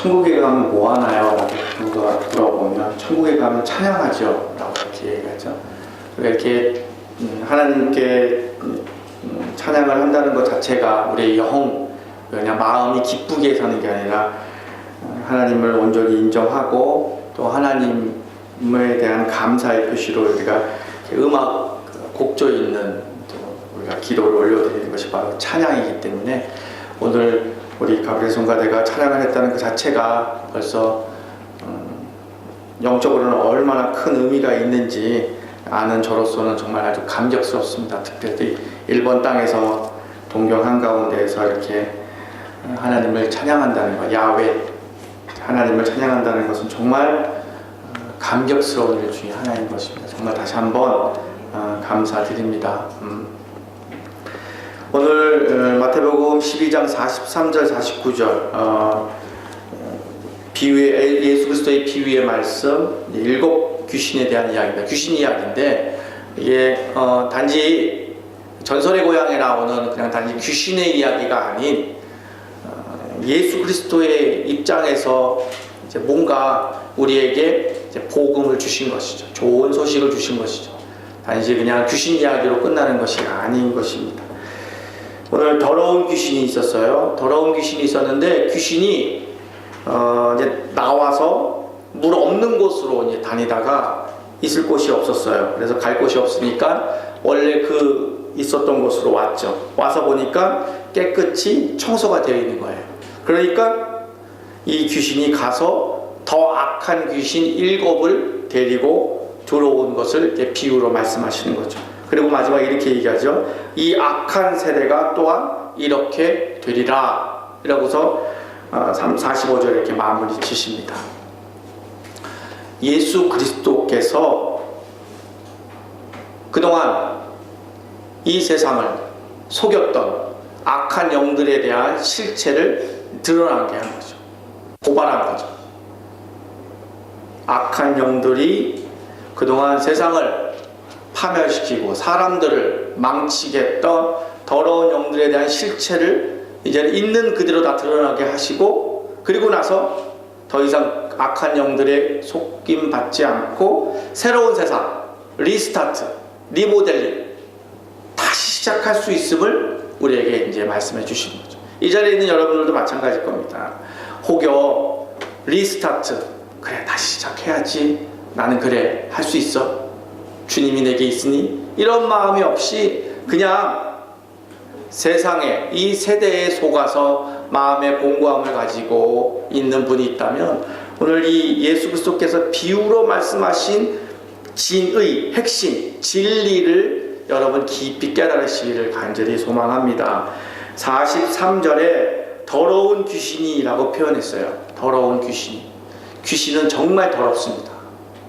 천국에 가면 뭐 하나요? 누가 물어보면 천국에 가면 찬양하죠 라고 이렇게 얘기하죠. 이렇게 하나님께 찬양을 한다는 것 자체가 우리의 영, 그냥 마음이 기쁘게 사는 게 아니라 하나님을 온전히 인정하고 또 하나님에 대한 감사의 표시로 우리가 음악 곡조 있는 우리가 기도를 올려드리는 것이 바로 찬양이기 때문에 오늘 우리 가브리엘 성가대가 찬양을 했다는 그 자체가 벌써 영적으로는 얼마나 큰 의미가 있는지 아는 저로서는 정말 아주 감격스럽습니다. 특별히 일본 땅에서 동경 한가운데에서 이렇게 하나님을 찬양한다는 것, 야훼 하나님을 찬양한다는 것은 정말 감격스러운 일 중에 하나인 것입니다. 정말 다시 한번 감사드립니다. 오늘 마태복음 12장 43절 49절 비유의 예수 그리스도의 비유의 말씀 7 귀신에 대한 이야기입니다. 귀신 이야기인데 이게 단지 전설의 고향에 나오는 그냥 단지 귀신의 이야기가 아닌 예수 그리스도의 입장에서 이제 뭔가 우리에게 이제 복음을 주신 것이죠. 좋은 소식을 주신 것이죠. 단지 그냥 귀신 이야기로 끝나는 것이 아닌 것입니다. 오늘 더러운 귀신이 있었어요. 더러운 귀신이 있었는데 귀신이 이제 나와서 물 없는 곳으로 이제 다니다가 있을 곳이 없었어요. 그래서 갈 곳이 없으니까 원래 그 있었던 곳으로 왔죠. 와서 보니까 깨끗이 청소가 되어 있는 거예요. 그러니까 이 귀신이 가서 더 악한 귀신 7을 데리고 들어온 것을 이제 비유로 말씀하시는 거죠. 그리고 마지막에 이렇게 얘기하죠. 이 악한 세대가 또한 이렇게 되리라. 이라고서 45절 이렇게 마무리 지십니다. 예수 그리스도께서 그동안 이 세상을 속였던 악한 영들에 대한 실체를 드러나게 한 거죠. 고발한 거죠. 악한 영들이 그동안 세상을 파멸시키고 사람들을 망치게 했던 더러운 영들에 대한 실체를 이제는 있는 그대로 다 드러나게 하시고 그리고 나서 더 이상 악한 영들의 속임 받지 않고 새로운 세상, 리스타트, 리모델링 다시 시작할 수 있음을 우리에게 이제 말씀해 주시는 거죠. 이 자리에 있는 여러분들도 마찬가지일 겁니다. 혹여 리스타트, 그래 다시 시작해야지, 나는 그래 할 수 있어, 주님이 내게 있으니, 이런 마음이 없이 그냥 세상에 이 세대에 속아서 마음의 공고함을 가지고 있는 분이 있다면 오늘 이 예수 그리스도께서 비유로 말씀하신 진의 핵심 진리를 여러분 깊이 깨달으시기를 간절히 소망합니다. 43절에 더러운 귀신이라고 표현했어요. 더러운 귀신이. 귀신은 정말 더럽습니다.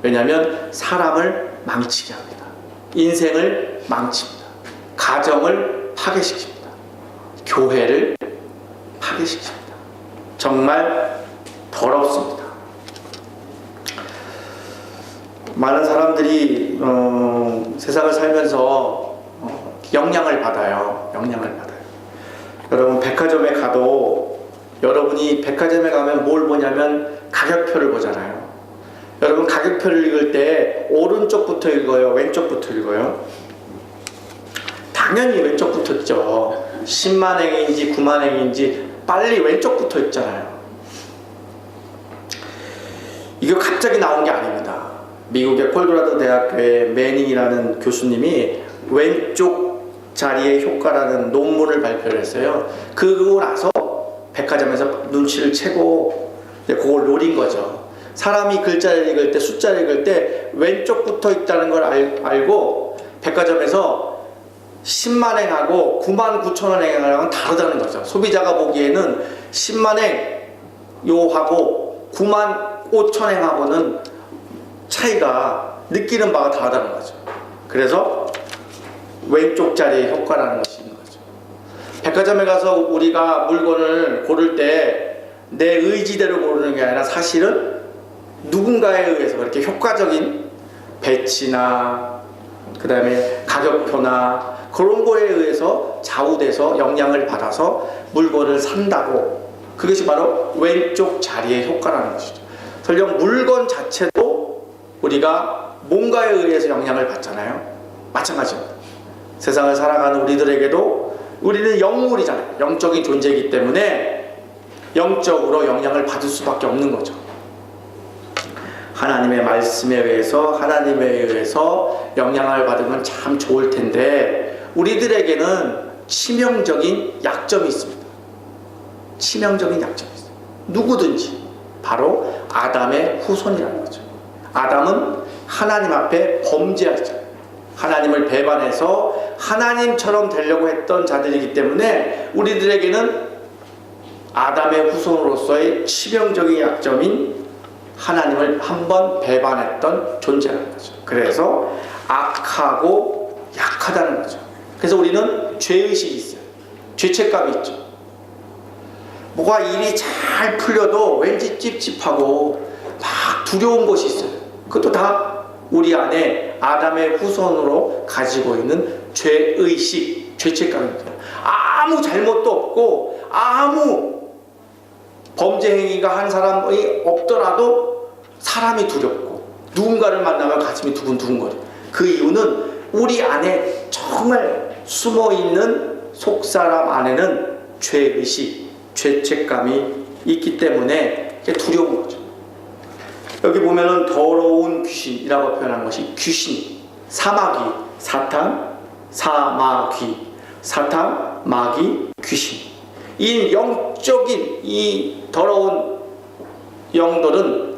왜냐하면 사람을 망치게 합니다. 인생을 망칩니다. 가정을 파괴시킵니다. 교회를 파괴시킵니다. 정말 더럽습니다. 많은 사람들이 세상을 살면서 영향을 받아요. 여러분 백화점에 가도 여러분이 백화점에 가면 뭘 보냐면 가격표를 보잖아요. 여러분 가격표를 읽을 때 오른쪽부터 읽어요? 왼쪽부터 읽어요? 당연히 왼쪽부터 읽죠. 10만행인지 9만행인지 빨리 왼쪽부터 읽잖아요. 이거 갑자기 나온 게 아닙니다. 미국의 콜로라도 대학교의 매닝이라는 교수님이 왼쪽 자리의 효과라는 논문을 발표를 했어요. 그러고 나서 백화점에서 눈치를 채고 그걸 노린 거죠. 사람이 글자를 읽을 때, 숫자를 읽을 때 왼쪽부터 읽다는 걸 알고 백화점에서 10만 행하고 9만 9천 원 행하고는 다르다는 거죠. 소비자가 보기에는 10만 행 요하고 9만 5천 행하고는 차이가 느끼는 바가 다르다는 거죠. 그래서 왼쪽 자리의 효과라는 것이 있는 거죠. 백화점에 가서 우리가 물건을 고를 때 내 의지대로 고르는 게 아니라 사실은 누군가에 의해서 그렇게 효과적인 배치나 그 다음에 가격표나 그런 거에 의해서 좌우돼서 영향을 받아서 물건을 산다고 그것이 바로 왼쪽 자리의 효과라는 것이죠. 설령 물건 자체도 우리가 뭔가에 의해서 영향을 받잖아요. 마찬가지입니다. 세상을 살아가는 우리들에게도 우리는 영물이잖아요. 영적인 존재이기 때문에 영적으로 영향을 받을 수밖에 없는 거죠. 하나님의 말씀에 의해서, 하나님에 의해서 영향을 받으면 참 좋을 텐데 우리들에게는 치명적인 약점이 있습니다. 치명적인 약점이 있어요. 누구든지 바로 아담의 후손이라는 거죠. 아담은 하나님 앞에 범죄하죠. 하나님을 배반해서 하나님처럼 되려고 했던 자들이기 때문에 우리들에게는 아담의 후손으로서의 치명적인 약점인 하나님을 한번 배반했던 존재라는 거죠. 그래서 악하고 약하다는 거죠. 그래서 우리는 죄의식이 있어요. 죄책감이 있죠. 뭐가 일이 잘 풀려도 왠지 찝찝하고 막 두려운 것이 있어요. 그것도 다 우리 안에 아담의 후손으로 가지고 있는 죄의식, 죄책감입니다. 아무 잘못도 없고 아무 범죄 행위가 한 사람이 없더라도 사람이 두렵고 누군가를 만나면 가슴이 두근두근거려요. 그 이유는 우리 안에 정말 숨어있는 속사람 안에는 죄의식, 죄책감이 있기 때문에 두려운 거죠. 여기 보면은 더러운 귀신이라고 표현한 것이 귀신, 사마귀, 사탄, 사마귀, 사탄, 마귀, 귀신. 이 영적인 이 더러운 영들은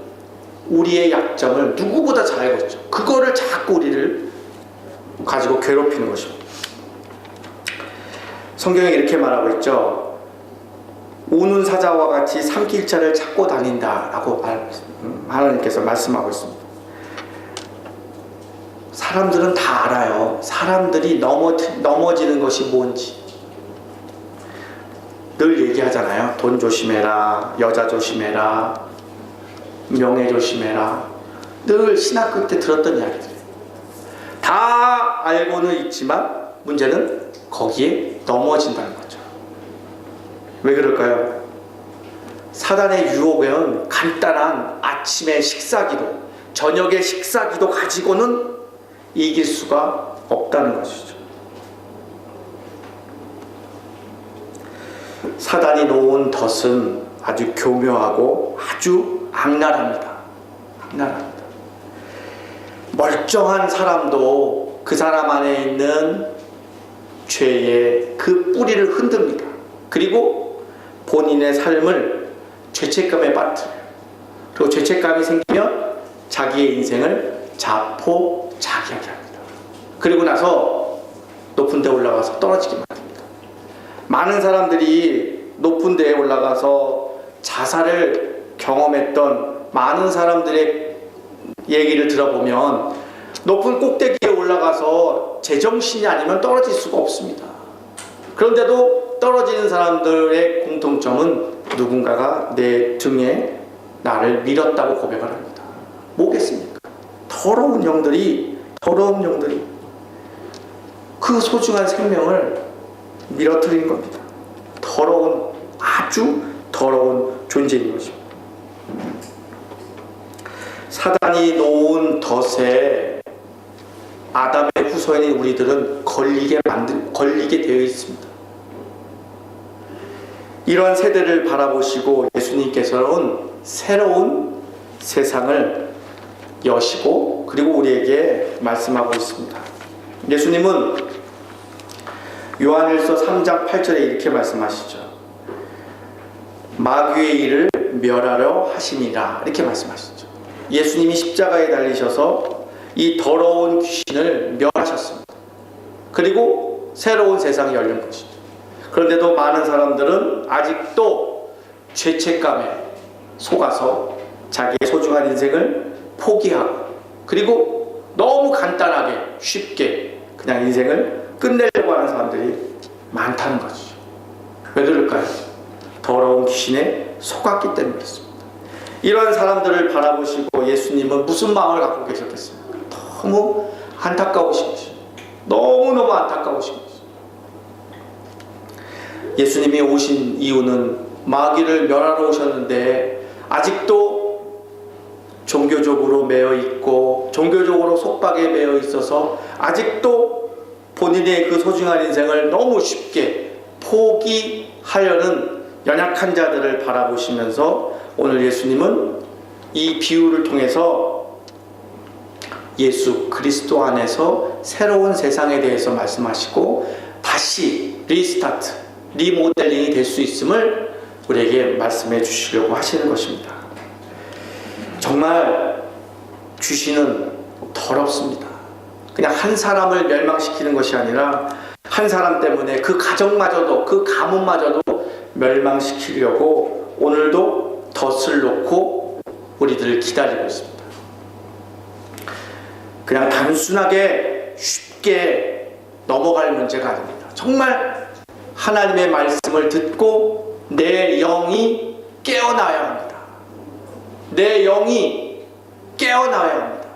우리의 약점을 누구보다 잘 알고 있죠. 그거를 자꾸 우리를 가지고 괴롭히는 것입니다. 성경에 이렇게 말하고 있죠. 우는 사자와 같이 삼킬자를 찾고 다닌다라고 하나님께서 말씀하고 있습니다. 사람들은 다 알아요. 사람들이 넘어지는 것이 뭔지. 늘 얘기하잖아요. 돈 조심해라, 여자 조심해라, 명예 조심해라. 늘 신학교 때 들었던 이야기들. 다 알고는 있지만 문제는 거기에 넘어진다는 거죠. 왜 그럴까요? 사단의 유혹은 간단한 아침의 식사기도, 저녁의 식사기도 가지고는 이길 수가 없다는 것이죠. 사단이 놓은 덫은 아주 교묘하고 아주 악랄합니다. 악랄합니다. 멀쩡한 사람도 그 사람 안에 있는 죄의 그 뿌리를 흔듭니다. 그리고 본인의 삶을 죄책감에 빠뜨려요. 그리고 죄책감이 생기면 자기의 인생을 자포자기하게 합니다. 그리고 나서 높은 데 올라가서 떨어지게 만듭니다. 많은 사람들이 높은 데에 올라가서 자살을 경험했던 많은 사람들의 얘기를 들어보면 높은 꼭대기에 올라가서 제정신이 아니면 떨어질 수가 없습니다. 그런데도 떨어지는 사람들의 공통점은 누군가가 내 등에 나를 밀었다고 고백을 합니다. 뭐겠습니까? 더러운 영들이 그 소중한 생명을 밀어뜨린 겁니다. 더러운, 아주 더러운 존재인 것입니다. 사단이 놓은 덫에 아담의 후손인 우리들은 걸리게 되어 있습니다. 이러한 세대를 바라보시고 예수님께서는 새로운 세상을 여시고 그리고 우리에게 말씀하고 있습니다. 예수님은 요한일서 3장 8절에 이렇게 말씀하시죠. 마귀의 일을 멸하려 하심이라 이렇게 말씀하시죠. 예수님이 십자가에 달리셔서 이 더러운 귀신을 멸하셨습니다. 그리고 새로운 세상이 열린 것이죠. 그런데도 많은 사람들은 아직도 죄책감에 속아서 자기의 소중한 인생을 포기하고 그리고 너무 간단하게 쉽게 그냥 인생을 끝내려고 하는 사람들이 많다는 것이죠. 왜 그럴까요? 더러운 귀신에 속았기 때문에 그렇습니다. 이런 사람들을 바라보시고 예수님은 무슨 마음을 갖고 계셨겠습니까? 너무 안타까우신 것이죠. 너무너무 안타까우신 것이죠. 예수님이 오신 이유는 마귀를 멸하러 오셨는데 아직도 종교적으로 매여 있고 종교적으로 속박에 매여 있어서 아직도 본인의 그 소중한 인생을 너무 쉽게 포기하려는 연약한 자들을 바라보시면서 오늘 예수님은 이 비유를 통해서 예수 그리스도 안에서 새로운 세상에 대해서 말씀하시고 다시 리스타트, 리모델링이 될 수 있음을 우리에게 말씀해 주시려고 하시는 것입니다. 정말 귀신은 더럽습니다. 그냥 한 사람을 멸망시키는 것이 아니라 한 사람 때문에 그 가정마저도, 그 가문마저도 멸망시키려고 오늘도 덫을 놓고 우리들을 기다리고 있습니다. 그냥 단순하게 쉽게 넘어갈 문제가 아닙니다. 정말 하나님의 말씀을 듣고 내 영이 깨어나야 합니다. 내 영이 깨어나야 합니다.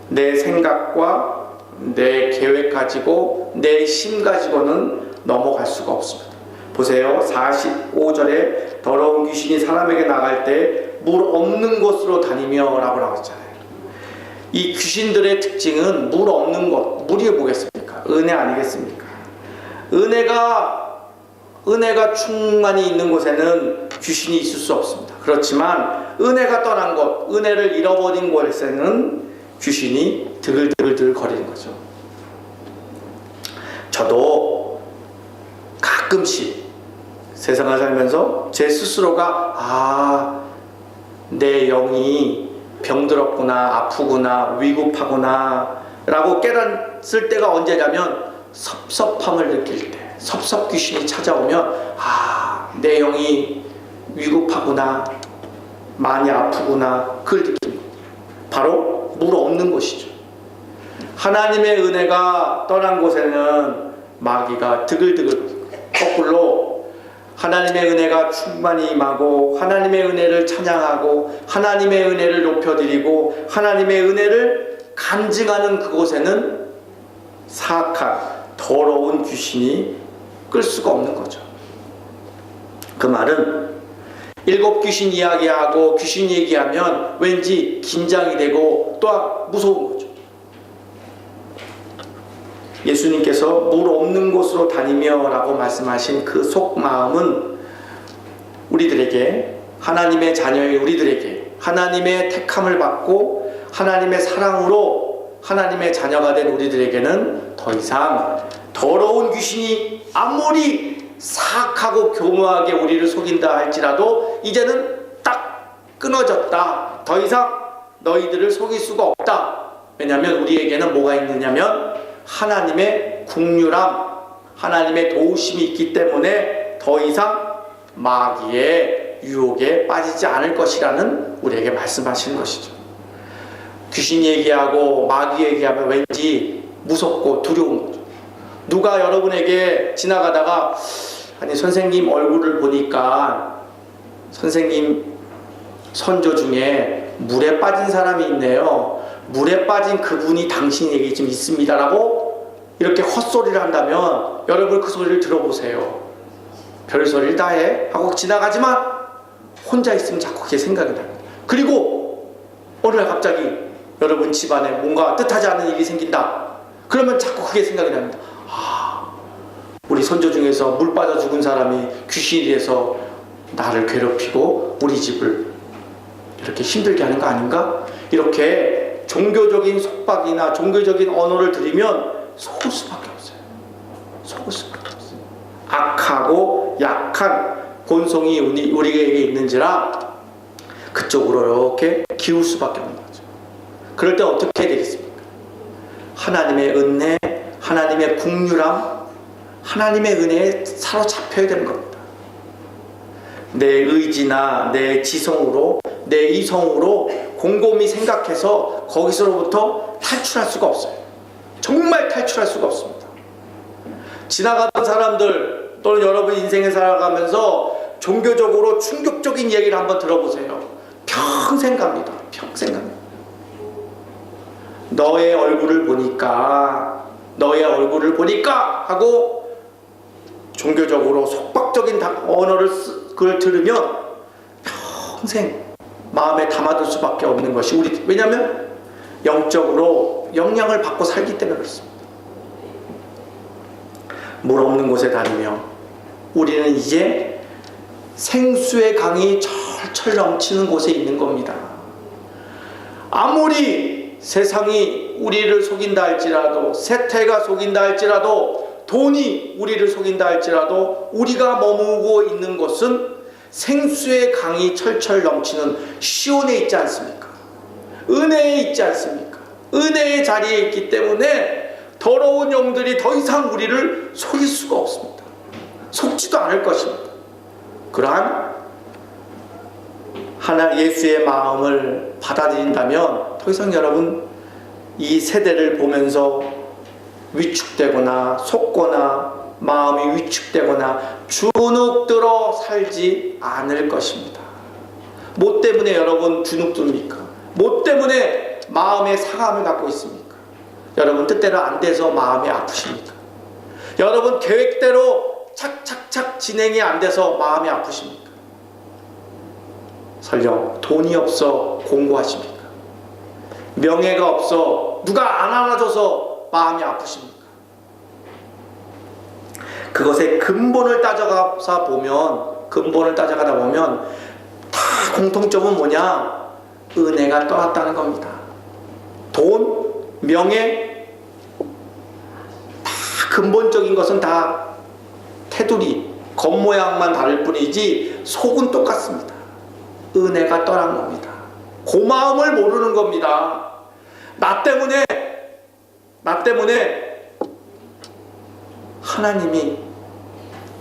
내 생각과 내 계획 가지고 내 심 가지고는 넘어갈 수가 없습니다. 보세요. 45절에 더러운 귀신이 사람에게 나갈 때 물 없는 곳으로 다니며 라고 나왔잖아요. 이 귀신들의 특징은 물 없는 곳, 물이 뭐겠습니까? 은혜 아니겠습니까? 은혜가 충만히 있는 곳에는 귀신이 있을 수 없습니다. 그렇지만 은혜가 떠난 곳, 은혜를 잃어버린 곳에는 귀신이 드글드글 거리는 거죠. 저도 가끔씩 세상을 살면서 제 스스로가 내 영이 병들었구나, 아프구나, 위급하구나 라고 깨닫을 때가 언제냐면 섭섭함을 느낄 때, 섭섭 귀신이 찾아오면 내 영이 위급하구나, 많이 아프구나, 그걸 느낍니다. 바로 물 없는 곳이죠. 하나님의 은혜가 떠난 곳에는 마귀가 드글드글 거꾸로 하나님의 은혜가 충만히 임하고 하나님의 은혜를 찬양하고 하나님의 은혜를 높여드리고 하나님의 은혜를 간증하는 그곳에는 사악한 더러운 귀신이 끌 수가 없는 거죠. 그 말은 7 귀신 이야기하고 귀신 얘기하면 왠지 긴장이 되고 또한 무서운 거죠. 예수님께서 물 없는 곳으로 다니며 라고 말씀하신 그 속마음은 우리들에게, 하나님의 자녀의 우리들에게 하나님의 택함을 받고 하나님의 사랑으로 하나님의 자녀가 된 우리들에게는 더 이상 더러운 귀신이 아무리 사악하고 교묘하게 우리를 속인다 할지라도 이제는 딱 끊어졌다. 더 이상 너희들을 속일 수가 없다. 왜냐하면 우리에게는 뭐가 있느냐면 하나님의 긍휼함, 하나님의 도우심이 있기 때문에 더 이상 마귀의 유혹에 빠지지 않을 것이라는 우리에게 말씀하시는 것이죠. 귀신 얘기하고 마귀 얘기하면 왠지 무섭고 두려운 거죠. 누가 여러분에게 지나가다가 아니 선생님 얼굴을 보니까 선생님 선조 중에 물에 빠진 사람이 있네요. 물에 빠진 그분이 당신에게 지금 있습니다 라고 이렇게 헛소리를 한다면 여러분 그 소리를 들어보세요. 별소리를 다 해 하고 지나가지만 혼자 있으면 자꾸 그게 생각이 납니다. 그리고 어느 날 갑자기 여러분 집안에 뭔가 뜻하지 않은 일이 생긴다. 그러면 자꾸 그게 생각이 납니다. 우리 선조 중에서 물 빠져 죽은 사람이 귀신이 돼서 나를 괴롭히고 우리 집을 이렇게 힘들게 하는 거 아닌가? 이렇게 종교적인 속박이나 종교적인 언어를 들으면 속을 수밖에 없어요. 속을 수밖에 없어요. 악하고 약한 본성이 우리에게 있는지라 그쪽으로 이렇게 기울 수밖에 없는 거죠. 그럴 때 어떻게 되겠습니까? 하나님의 은혜, 하나님의 긍휼함, 하나님의 은혜에 사로잡혀야 되는 겁니다. 내 의지나 내 지성으로, 내 이성으로 곰곰이 생각해서 거기서로부터 탈출할 수가 없어요. 정말 탈출할 수가 없습니다. 지나가던 사람들 또는 여러분 인생에 살아가면서 종교적으로 충격적인 얘기를 한번 들어보세요. 평생 갑니다. 평생 갑니다. 너의 얼굴을 보니까 하고 종교적으로 속박적인 언어를 그걸 들으면 평생 마음에 담아둘 수밖에 없는 것이 왜냐하면 영적으로 영향을 받고 살기 때문에 그렇습니다. 물 없는 곳에 다니며 우리는 이제 생수의 강이 철철 넘치는 곳에 있는 겁니다. 아무리 세상이 우리를 속인다 할지라도, 세태가 속인다 할지라도, 돈이 우리를 속인다 할지라도 우리가 머무고 있는 곳은 생수의 강이 철철 넘치는 시온에 있지 않습니까? 은혜에 있지 않습니까? 은혜의 자리에 있기 때문에 더러운 영들이 더 이상 우리를 속일 수가 없습니다. 속지도 않을 것입니다. 그러한 하나 예수의 마음을 받아들인다면 더 이상 여러분 이 세대를 보면서 위축되거나 속거나 마음이 위축되거나 주눅들어 살지 않을 것입니다. 뭐 때문에 여러분 주눅듭니까? 뭐 때문에 마음의 상함을 갖고 있습니까? 여러분 뜻대로 안 돼서 마음이 아프십니까? 여러분 계획대로 착착착 진행이 안 돼서 마음이 아프십니까? 설령 돈이 없어 공고하십니까? 명예가 없어 누가 안 알아줘서 마음이 아프십니까? 그것의 근본을 따져가다 보면 다 공통점은 뭐냐? 은혜가 떠났다는 겁니다. 돈, 명예, 다 근본적인 것은 다 테두리, 겉모양만 다를 뿐이지 속은 똑같습니다. 은혜가 떠난 겁니다. 고마움을 모르는 겁니다. 나 때문에 하나님이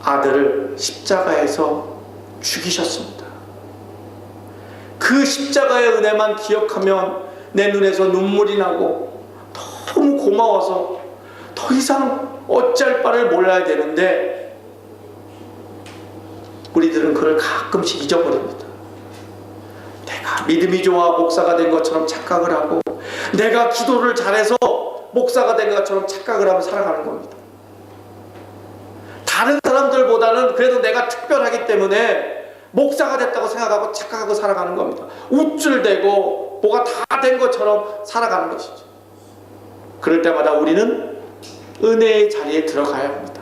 아들을 십자가에서 죽이셨습니다. 그 십자가의 은혜만 기억하면 내 눈에서 눈물이 나고 너무 고마워서 더 이상 어찌할 바를 몰라야 되는데 우리들은 그걸 가끔씩 잊어버립니다. 내가 믿음이 좋아 목사가 된 것처럼 착각을 하고 내가 기도를 잘해서 목사가 된 것처럼 착각을 하며 살아가는 겁니다. 다른 사람들보다는 그래도 내가 특별하기 때문에 목사가 됐다고 생각하고 착각하고 살아가는 겁니다. 우쭐대고 뭐가 다 된 것처럼 살아가는 것이죠. 그럴 때마다 우리는 은혜의 자리에 들어가야 합니다.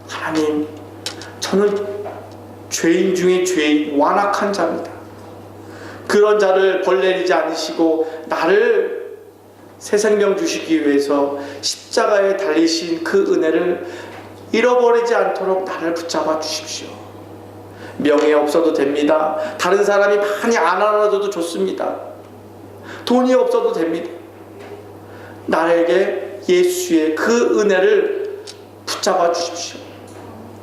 하나님, 저는 죄인 중에 죄인, 완악한 자입니다. 그런 자를 벌내리지 않으시고 나를 새 생명 주시기 위해서 십자가에 달리신 그 은혜를 잃어버리지 않도록 나를 붙잡아 주십시오. 명예 없어도 됩니다. 다른 사람이 많이 안 알아줘도 좋습니다. 돈이 없어도 됩니다. 나에게 예수의 그 은혜를 붙잡아 주십시오.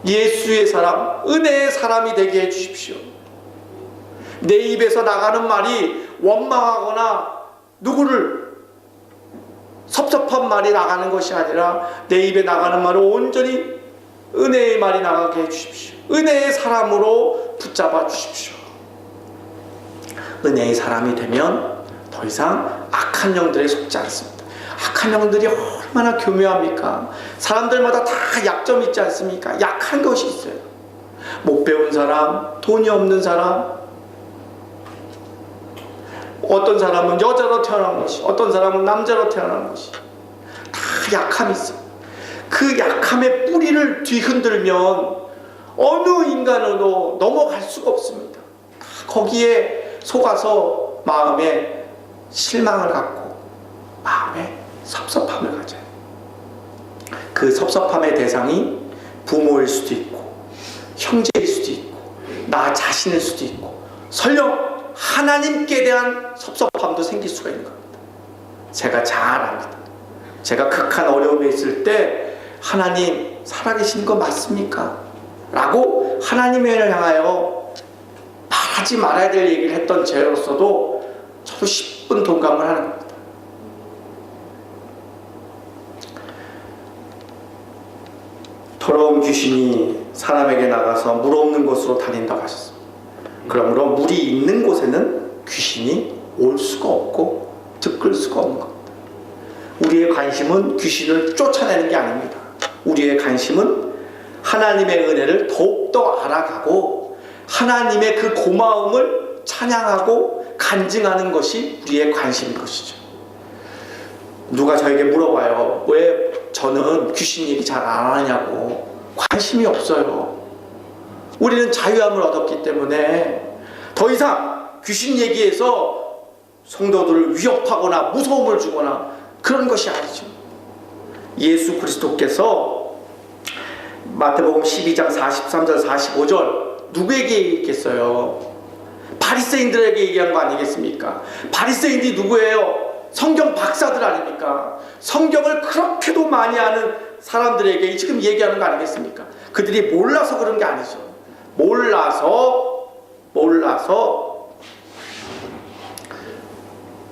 예수의 사람, 은혜의 사람이 되게 해 주십시오. 내 입에서 나가는 말이 원망하거나 누구를 섭섭한 말이 나가는 것이 아니라 내 입에 나가는 말은 온전히 은혜의 말이 나가게 해 주십시오. 은혜의 사람으로 붙잡아 주십시오. 은혜의 사람이 되면 더 이상 악한 영들에 속지 않습니다. 악한 영들이 얼마나 교묘합니까? 사람들마다 다 약점이 있지 않습니까? 약한 것이 있어요. 못 배운 사람, 돈이 없는 사람, 어떤 사람은 여자로 태어난 것이, 어떤 사람은 남자로 태어난 것이 다 약함이 있어요. 그 약함의 뿌리를 뒤흔들면 어느 인간으로 넘어갈 수가 없습니다. 거기에 속아서 마음에 실망을 갖고 마음에 섭섭함을 가져요. 그 섭섭함의 대상이 부모일 수도 있고 형제일 수도 있고 나 자신일 수도 있고 설령 하나님께 대한 섭섭함도 생길 수가 있는 겁니다. 제가 잘 압니다. 제가 극한 어려움에 있을 때 하나님 살아계신 거 맞습니까? 라고 하나님을 향하여 말하지 말아야 될 얘기를 했던 저로서도 저도 10분 동감을 하는 겁니다. 더러운 귀신이 사람에게 나가서 물 없는 곳으로 다닌다고 하셨습니다. 그러므로 물이 있는 곳에는 귀신이 올 수가 없고 들끓을 수가 없는 겁니다. 우리의 관심은 귀신을 쫓아내는 게 아닙니다. 우리의 관심은 하나님의 은혜를 더욱더 알아가고 하나님의 그 고마움을 찬양하고 간증하는 것이 우리의 관심인 것이죠. 누가 저에게 물어봐요. 왜 저는 귀신 얘기 잘 안 하냐고. 관심이 없어요. 우리는 자유함을 얻었기 때문에 더 이상 귀신 얘기에서 성도들을 위협하거나 무서움을 주거나 그런 것이 아니죠. 예수 그리스도께서 마태복음 12장 43절 45절 누구에게 얘기했겠어요? 바리새인들에게 얘기한 거 아니겠습니까? 바리새인들이 누구예요? 성경 박사들 아닙니까? 성경을 그렇게도 많이 아는 사람들에게 지금 얘기하는 거 아니겠습니까? 그들이 몰라서 그런 게 아니죠. 몰라서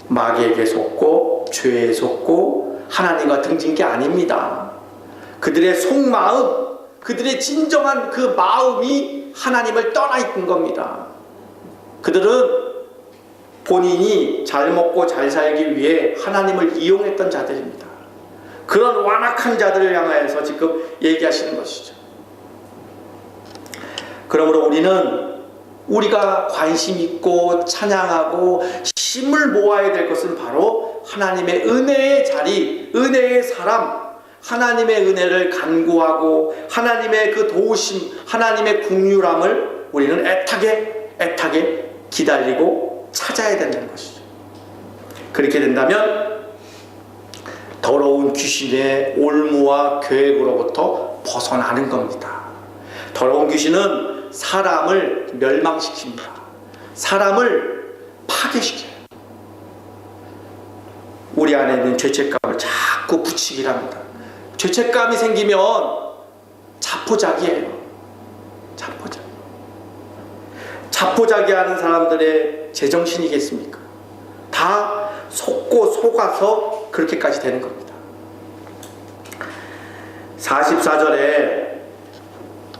마귀에게 속고 죄에 속고 하나님과 등진 게 아닙니다. 그들의 속마음, 그들의 진정한 그 마음이 하나님을 떠나 있는 겁니다. 그들은 본인이 잘 먹고 잘 살기 위해 하나님을 이용했던 자들입니다. 그런 완악한 자들을 향하여서 지금 얘기하시는 것이죠. 그러므로 우리가 관심 있고 찬양하고 힘을 모아야 될 것은 바로 하나님의 은혜의 자리, 은혜의 사람, 하나님의 은혜를 간구하고 하나님의 그 도우심, 하나님의 긍휼함을 우리는 애타게 기다리고 찾아야 된다는 것이죠. 그렇게 된다면 더러운 귀신의 올무와 계획으로부터 벗어나는 겁니다. 더러운 귀신은 사람을 멸망시킵니다. 사람을 파괴시켜요. 우리 안에 있는 죄책감을 자꾸 붙이기를 합니다. 죄책감이 생기면 자포자기예요. 자포자기 하는 사람들의 제정신이겠습니까? 다 속아서 그렇게까지 되는 겁니다. 44절에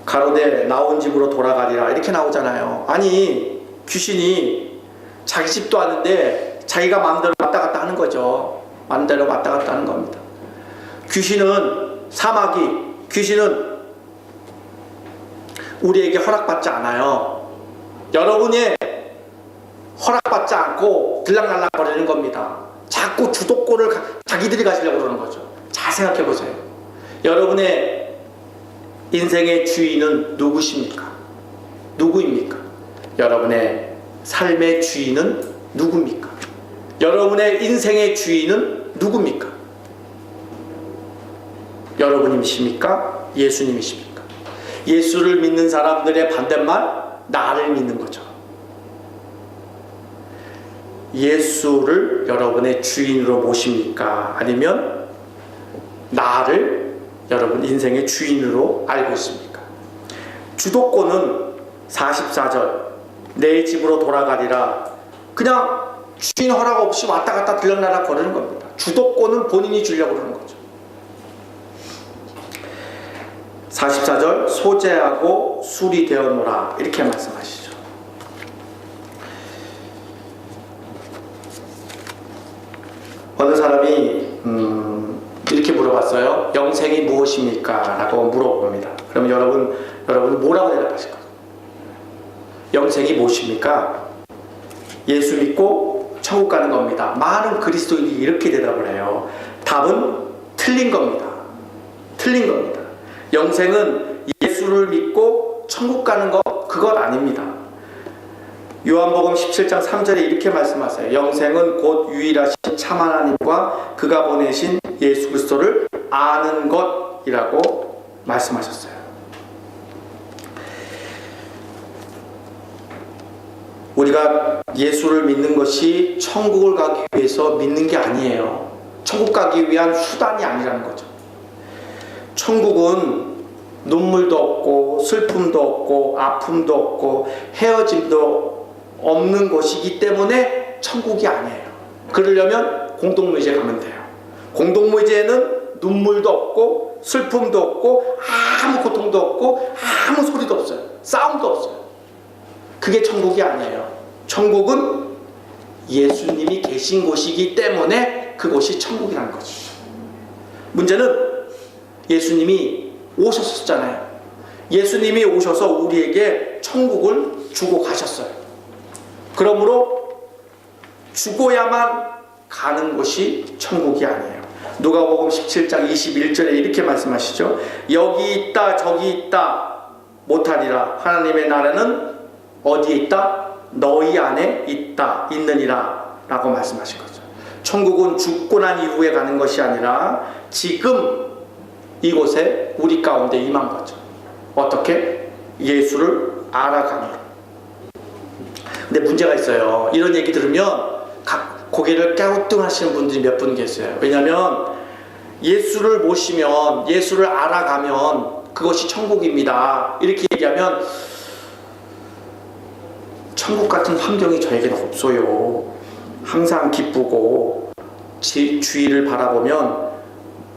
가로되 나온 집으로 돌아가리라 이렇게 나오잖아요. 아니 귀신이 자기 집도 아는데 자기가 마음대로 왔다 갔다 하는 거죠. 마음대로 왔다 갔다 하는 겁니다. 귀신은 귀신은 우리에게 허락받지 않아요. 여러분의 허락받지 않고 들락날락 거리는 겁니다. 자꾸 주도권을 자기들이 가지려고 그러는 거죠. 잘 생각해 보세요. 여러분의 인생의 주인은 누구십니까? 누구입니까? 여러분의 삶의 주인은 누굽니까? 여러분의 인생의 주인은 누굽니까? 여러분이십니까? 예수님이십니까? 예수를 믿는 사람들의 반대말 나를 믿는 거죠. 예수를 여러분의 주인으로 모십니까? 아니면 나를 여러분 인생의 주인으로 알고 있습니까? 주도권은 44절 내 집으로 돌아가리라. 그냥 주인 허락 없이 왔다 갔다 들락날락 거리는 겁니다. 주도권은 본인이 주려고 그러는 거죠. 44절 소재하고 술이 되었노라 이렇게 말씀하시죠. 어느 사람이 이렇게 물어봤어요. 영생이 무엇입니까? 라고 물어봅니다. 그러면 여러분 뭐라고 대답하실 거예요? 영생이 무엇입니까? 예수 믿고 천국 가는 겁니다. 많은 그리스도인이 이렇게 대답을 해요. 답은 틀린 겁니다. 영생은 예수를 믿고 천국 가는 것 그것 아닙니다. 요한복음 17장 3절에 이렇게 말씀하세요. 영생은 곧 유일하신 참 하나님과 그가 보내신 예수 그리스도를 아는 것이라고 말씀하셨어요. 우리가 예수를 믿는 것이 천국을 가기 위해서 믿는 게 아니에요. 천국 가기 위한 수단이 아니라는 거죠. 천국은 눈물도 없고 슬픔도 없고 아픔도 없고 헤어짐도 없는 곳이기 때문에 천국이 아니에요. 그러려면 공동묘지에 가면 돼요. 공동묘지에는 눈물도 없고 슬픔도 없고 아무 고통도 없고 아무 소리도 없어요. 싸움도 없어요. 그게 천국이 아니에요. 천국은 예수님이 계신 곳이기 때문에 그곳이 천국이라는 거죠. 문제는 예수님이 오셨었잖아요. 예수님이 오셔서 우리에게 천국을 주고 가셨어요. 그러므로 죽어야만 가는 곳이 천국이 아니에요. 누가복음 17장 21절에 이렇게 말씀하시죠. 여기 있다 저기 있다 못하리라. 하나님의 나라는 어디에 있다? 너희 안에 있다 있느니라 라고 말씀하신 거죠. 천국은 죽고 난 이후에 가는 것이 아니라 지금 이곳에 우리 가운데 임한 거죠. 어떻게? 예수를 알아가므로. 근데 문제가 있어요. 이런 얘기 들으면 고개를 갸우뚱하시는 분들이 몇 분 계세요. 왜냐하면 예수를 모시면, 예수를 알아가면 그것이 천국입니다. 이렇게 얘기하면 천국 같은 환경이 저에게는 없어요. 항상 기쁘고 주위를 바라보면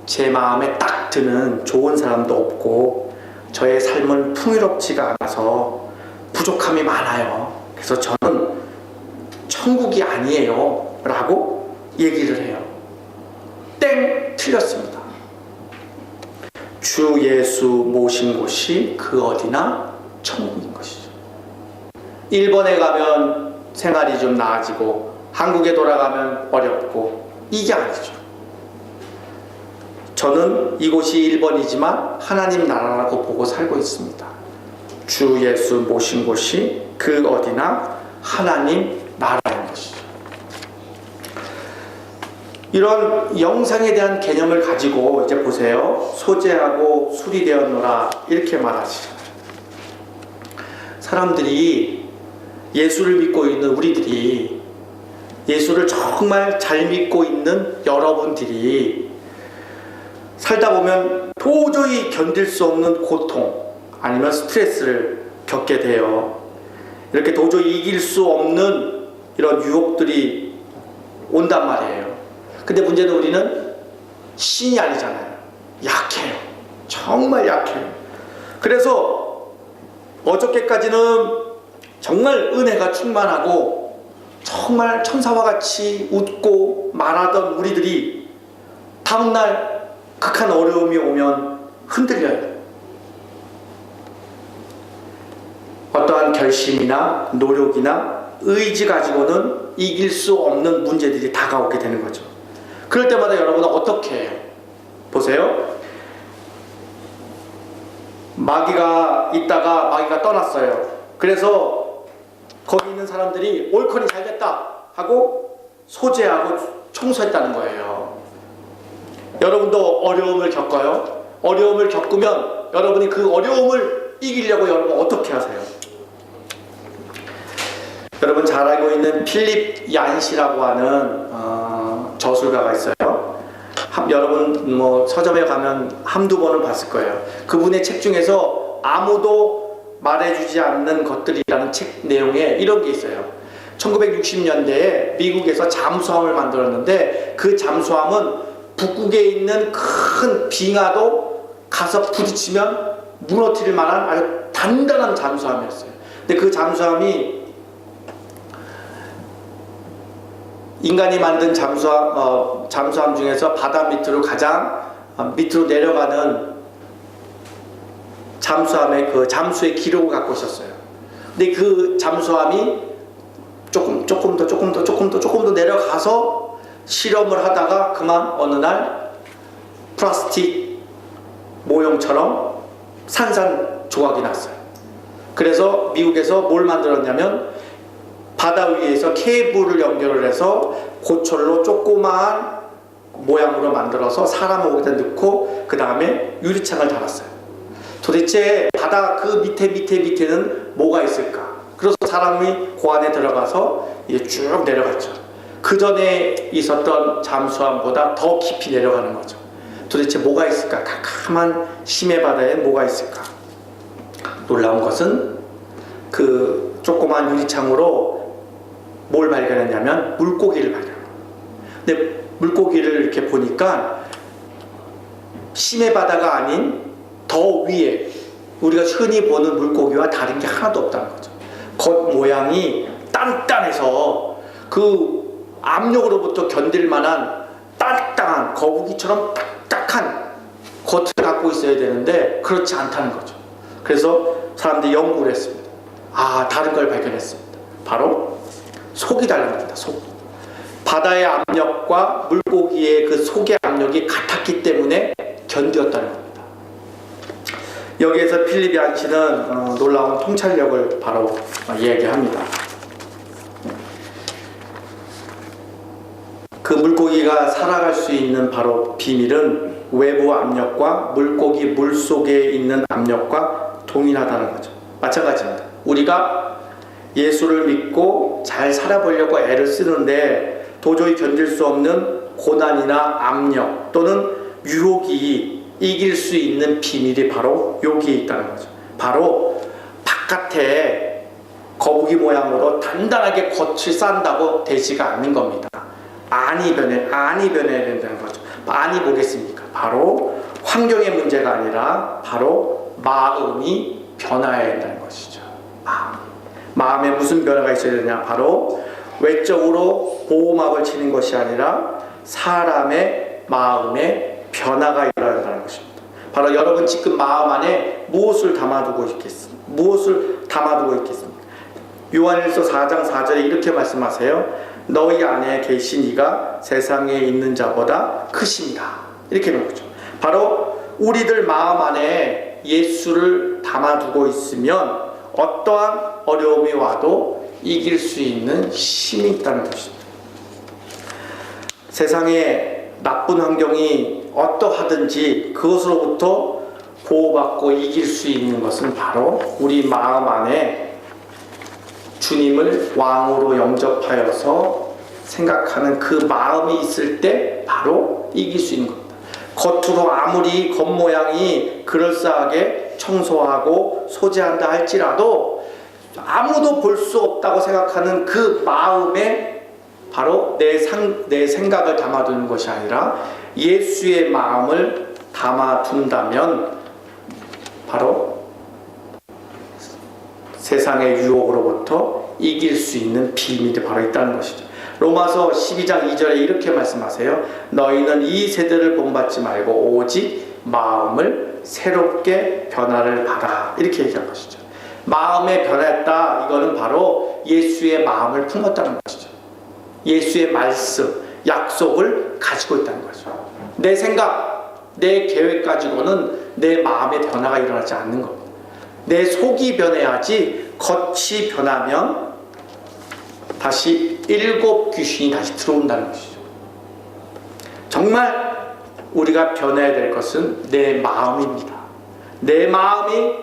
제 마음에 딱 드는 좋은 사람도 없고 저의 삶은 풍요롭지가 않아서 부족함이 많아요. 그래서 저는 천국이 아니에요 라고 얘기를 해요. 땡! 틀렸습니다. 주 예수 모신 곳이 그 어디나 천국인 것이죠. 일본에 가면 생활이 좀 나아지고 한국에 돌아가면 어렵고 이게 아니죠. 저는 이곳이 일본이지만 하나님 나라라고 보고 살고 있습니다. 주 예수 모신 곳이 그 어디나 하나님 나라인 것이죠. 이런 영상에 대한 개념을 가지고 이제 보세요. 소재하고 술이 되었노라 이렇게 말하시잖아요. 사람들이 예수를 믿고 있는 우리들이, 예수를 정말 잘 믿고 있는 여러분들이 살다 보면 도저히 견딜 수 없는 고통 아니면 스트레스를 겪게 돼요. 이렇게 도저히 이길 수 없는 이런 유혹들이 온단 말이에요. 근데 문제는 우리는 신이 아니잖아요. 약해요. 정말 약해요. 그래서 어저께까지는 정말 은혜가 충만하고 정말 천사와 같이 웃고 말하던 우리들이 다음날 극한 어려움이 오면 흔들려요. 어떠한 결심이나 노력이나 의지 가지고는 이길 수 없는 문제들이 다가오게 되는 거죠. 그럴 때마다 여러분은 어떻게 해요? 보세요. 마귀가 있다가 마귀가 떠났어요. 그래서 거기 있는 사람들이 옳거니 잘됐다 하고 소재하고 청소했다는 거예요. 여러분도 어려움을 겪어요. 어려움을 겪으면 여러분이 그 어려움을 이기려고 여러분 어떻게 하세요? 여러분 잘 알고 있는 필립 얀시라고 하는 저술가가 있어요. 여러분 뭐 서점에 가면 한두 번은 봤을 거예요. 그분의 책 중에서 아무도 말해주지 않는 것들이라는 책 내용에 이런 게 있어요. 1960년대에 미국에서 잠수함을 만들었는데 그 잠수함은 북극에 있는 큰 빙하도 가서 부딪히면 무너뜨릴 만한 아주 단단한 잠수함이었어요. 근데 그 잠수함이 인간이 만든 잠수함 중에서 바다 밑으로 가장 밑으로 내려가는 잠수함의 그 잠수의 기록을 갖고 있었어요. 근데 그 잠수함이 조금 더 내려가서 실험을 하다가 그만 어느 날 플라스틱 모형처럼 산산조각이 났어요. 그래서 미국에서 뭘 만들었냐면 바다 위에서 케이블을 연결을 해서 고철로 조그마한 모양으로 만들어서 사람을 거기다 넣고 그 다음에 유리창을 달았어요. 도대체 바다 그 밑에는 뭐가 있을까? 그래서 사람이 그 안에 들어가서 이제 쭉 내려갔죠. 그 전에 있었던 잠수함보다 더 깊이 내려가는 거죠. 도대체 뭐가 있을까? 캄캄한 심해 바다에 뭐가 있을까? 놀라운 것은 그 조그마한 유리창으로 뭘 발견했냐면 물고기를 발견해요. 근데 물고기를 이렇게 보니까 심해 바다가 아닌 더 위에 우리가 흔히 보는 물고기와 다른 게 하나도 없다는 거죠. 겉 모양이 단단해서 그 압력으로부터 견딜 만한 딱딱한 거북이처럼 딱딱한 겉을 갖고 있어야 되는데 그렇지 않다는 거죠. 그래서 사람들이 연구를 했습니다. 다른 걸 발견했습니다. 바로 속이 다른 겁니다. 속. 바다의 압력과 물고기의 그 속의 압력이 같았기 때문에 견디었다는 겁니다. 여기에서 필립 얀시는 놀라운 통찰력을 바로 이야기합니다. 그 물고기가 살아갈 수 있는 바로 비밀은 외부 압력과 물고기 물속에 있는 압력과 동일하다는 거죠. 마찬가지입니다. 우리가 예수를 믿고 잘 살아보려고 애를 쓰는데 도저히 견딜 수 없는 고난이나 압력 또는 유혹이 이길 수 있는 비밀이 바로 여기에 있다는 거죠. 바로 바깥에 거북이 모양으로 단단하게 겉을 싼다고 되지가 않는 겁니다. 안이 변해야 된다는 거죠. 안이 뭐겠습니까? 바로 환경의 문제가 아니라 바로 마음이 변화해야 된다는 것이죠. 마음에 무슨 변화가 있어야 되냐? 바로 외적으로 보호막을 치는 것이 아니라 사람의 마음에 변화가 일어나야 된다는 것입니다. 바로 여러분 지금 마음 안에 무엇을 담아두고 있겠습니까? 요한일서 4장 4절에 이렇게 말씀하세요. 너희 안에 계신 이가 세상에 있는 자보다 크십니다. 이렇게 하는 거죠. 바로 우리들 마음 안에 예수를 담아두고 있으면 어떠한 어려움이 와도 이길 수 있는 힘이 있다는 것입니다. 세상에 나쁜 환경이 어떠하든지 그것으로부터 보호받고 이길 수 있는 것은 바로 우리 마음 안에 주님을 왕으로 영접하여서 생각하는 그 마음이 있을 때 바로 이길 수 있는 겁니다. 겉으로 아무리 겉모양이 그럴싸하게 청소하고 소재한다 할지라도 아무도 볼 수 없다고 생각하는 그 마음에 바로 내 생각을 담아두는 것이 아니라 예수의 마음을 담아둔다면 바로 세상의 유혹으로부터 이길 수 있는 비밀이 바로 있다는 것이죠. 로마서 12장 2절에 이렇게 말씀하세요. 너희는 이 세대를 본받지 말고 오직 마음을 새롭게 변화를 받아. 이렇게 얘기한 것이죠. 마음에 변했다. 이거는 바로 예수의 마음을 품었다는 것이죠. 예수의 말씀, 약속을 가지고 있다는 거죠. 내 생각, 내 계획 가지고는 내 마음의 변화가 일어나지 않는 겁니다. 내 속이 변해야지 겉이 변하면 다시 7 귀신이 다시 들어온다는 것이죠. 정말 우리가 변해야 될 것은 내 마음입니다. 내 마음이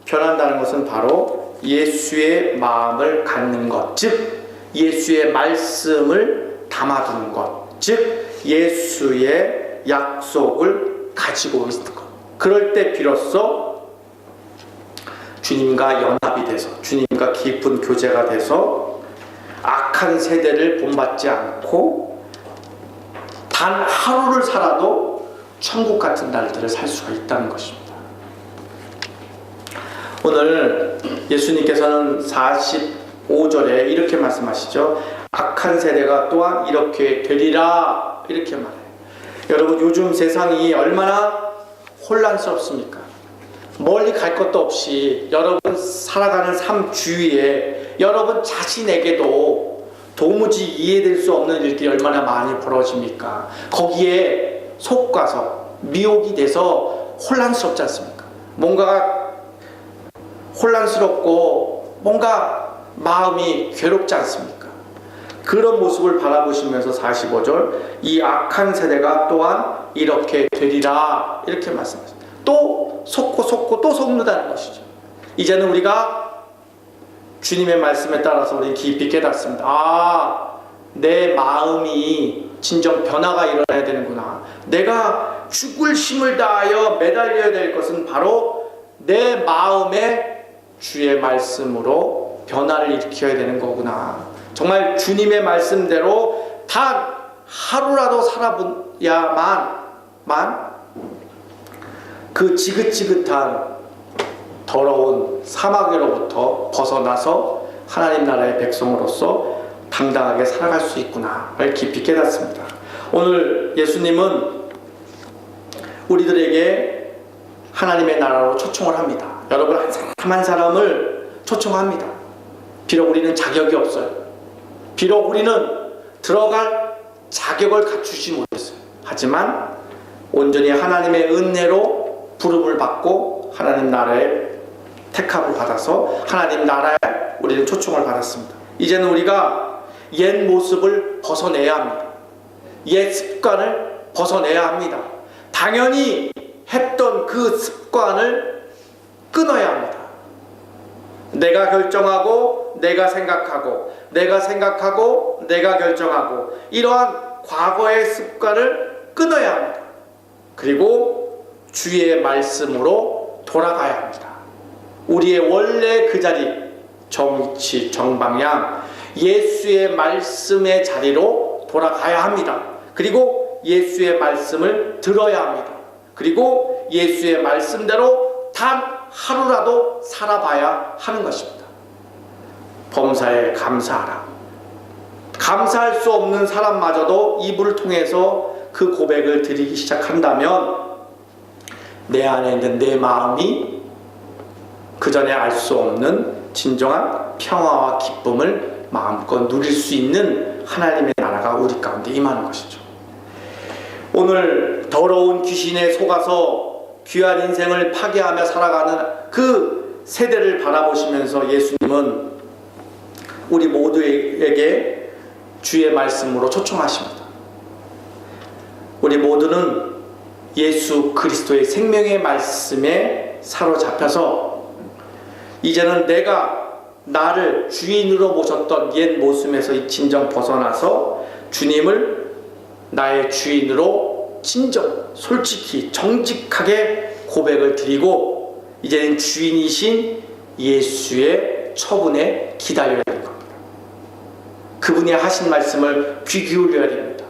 변한다는 것은 바로 예수의 마음을 갖는 것, 즉 예수의 말씀을 담아두는 것, 즉 예수의 약속을 가지고 있는 것. 그럴 때 비로소 주님과 연합이 돼서 주님과 깊은 교제가 돼서 악한 세대를 본받지 않고 단 하루를 살아도 천국 같은 날들을 살 수가 있다는 것입니다. 오늘 예수님께서는 45절에 이렇게 말씀하시죠. 악한 세대가 또한 이렇게 되리라 이렇게 말해요. 여러분 요즘 세상이 얼마나 혼란스럽습니까? 멀리 갈 것도 없이 여러분 살아가는 삶 주위에 여러분 자신에게도 도무지 이해될 수 없는 일들이 얼마나 많이 벌어집니까? 거기에 속가서 미혹이 돼서 혼란스럽지 않습니까? 뭔가가 혼란스럽고 뭔가 마음이 괴롭지 않습니까? 그런 모습을 바라보시면서 45절 이 악한 세대가 또한 이렇게 되리라 이렇게 말씀하십니다. 또 속고 또 속는다는 것이죠. 이제는 우리가 주님의 말씀에 따라서 우리 깊이 깨닫습니다. 내 마음이 진정 변화가 일어나야 되는구나. 내가 죽을 힘을 다하여 매달려야 될 것은 바로 내 마음에 주의 말씀으로 변화를 일으켜야 되는 거구나. 정말 주님의 말씀대로 단 하루라도 살아봐야만 그 지긋지긋한 더러운 사막으로부터 벗어나서 하나님 나라의 백성으로서 당당하게 살아갈 수 있구나를 깊이 깨닫습니다. 오늘 예수님은 우리들에게 하나님의 나라로 초청을 합니다. 여러분 한 사람 한 사람을 초청합니다. 비록 우리는 자격이 없어요. 비록 우리는 들어갈 자격을 갖추지 못했어요. 하지만 온전히 하나님의 은혜로 부름을 받고 하나님 나라에 택함을 받아서 하나님 나라에 우리는 초청을 받았습니다. 이제는 우리가 옛 모습을 벗어내야 합니다. 옛 습관을 벗어내야 합니다. 당연히 했던 그 습관을 끊어야 합니다. 내가 결정하고 내가 생각하고 내가 생각하고 내가 결정하고 이러한 과거의 습관을 끊어야 합니다. 그리고 주의 말씀으로 돌아가야 합니다. 우리의 원래 그 자리, 정치, 정방향, 예수의 말씀의 자리로 돌아가야 합니다. 그리고 예수의 말씀을 들어야 합니다. 그리고 예수의 말씀대로 단 하루라도 살아봐야 하는 것입니다. 범사에 감사하라. 감사할 수 없는 사람마저도 입을 통해서 그 고백을 드리기 시작한다면 내 안에 있는 내 마음이 그 전에 알 수 없는 진정한 평화와 기쁨을 마음껏 누릴 수 있는 하나님의 나라가 우리 가운데 임하는 것이죠. 오늘 더러운 귀신에 속아서 귀한 인생을 파괴하며 살아가는 그 세대를 바라보시면서 예수님은 우리 모두에게 주의 말씀으로 초청하십니다. 우리 모두는 예수 그리스도의 생명의 말씀에 사로잡혀서 이제는 내가 나를 주인으로 모셨던 옛 모습에서 진정 벗어나서 주님을 나의 주인으로 진정 솔직히 정직하게 고백을 드리고 이제는 주인이신 예수의 처분에 기다려야 되는 겁니다. 그분이 하신 말씀을 귀 기울여야 됩니다.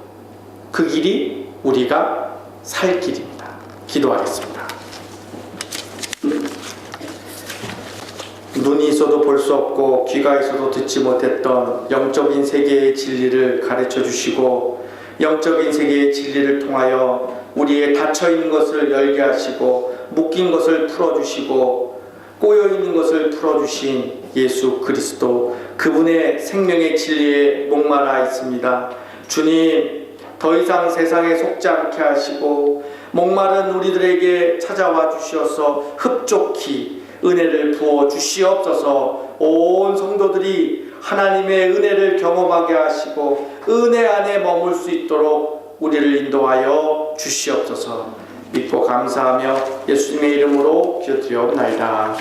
그 길이 우리가 살 길입니다. 기도하겠습니다. 눈이 있어도 볼 수 없고 귀가 있어도 듣지 못했던 영적인 세계의 진리를 가르쳐 주시고 영적인 세계의 진리를 통하여 우리의 닫혀있는 것을 열게 하시고 묶인 것을 풀어주시고 꼬여있는 것을 풀어주신 예수 그리스도 그분의 생명의 진리에 목말라 있습니다. 주님 더 이상 세상에 속지 않게 하시고 목마른 우리들에게 찾아와 주시어서 흡족히 은혜를 부어 주시옵소서. 온 성도들이 하나님의 은혜를 경험하게 하시고 은혜 안에 머물 수 있도록 우리를 인도하여 주시옵소서. 믿고 감사하며 예수님의 이름으로 기도드리옵나이다.